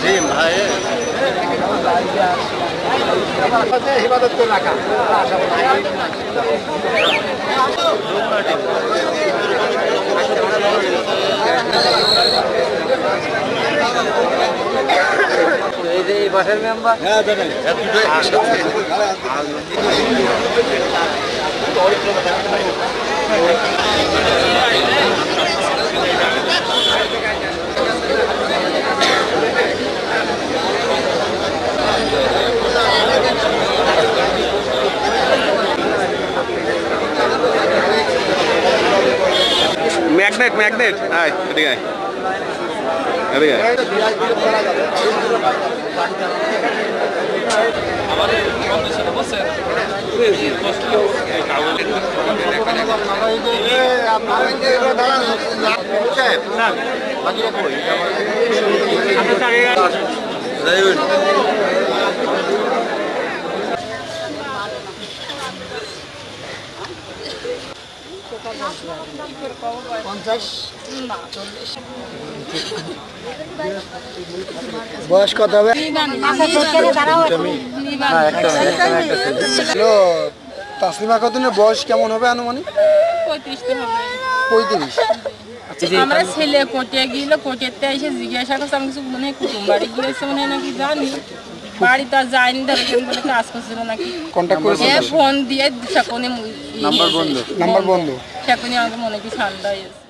জি ভাই হিফাজত করে রাখা এই বাসের মেম্বার হ্যাঁ জানেন ম্যাগনেট আয় এদিকে আয় এদিকে আয় আমাদের কন্ডিশনে বসে বয়স কত হবে? তাসলিমা খাতুনের বয়স কেমন হবে আনুমানিক? 35। আমরা ছেলে কোর্টে গিয়েছিল, কোর্টেতে এসে জিজ্ঞাসা করছে আমি কিছু মনে হয় কুটুম বাড়ি গিয়েছে মনে হয় নাকি জানি, বাড়ি তো আর যায়নি ধরে বলে কাজ করছিল নাকি কন্ট্যাক্ট করেছে ফোন দিয়ে সেখানে নাম্বার বন্ধ সেখানে আমাকে মনে কি ঠান্ডা হয়েছে।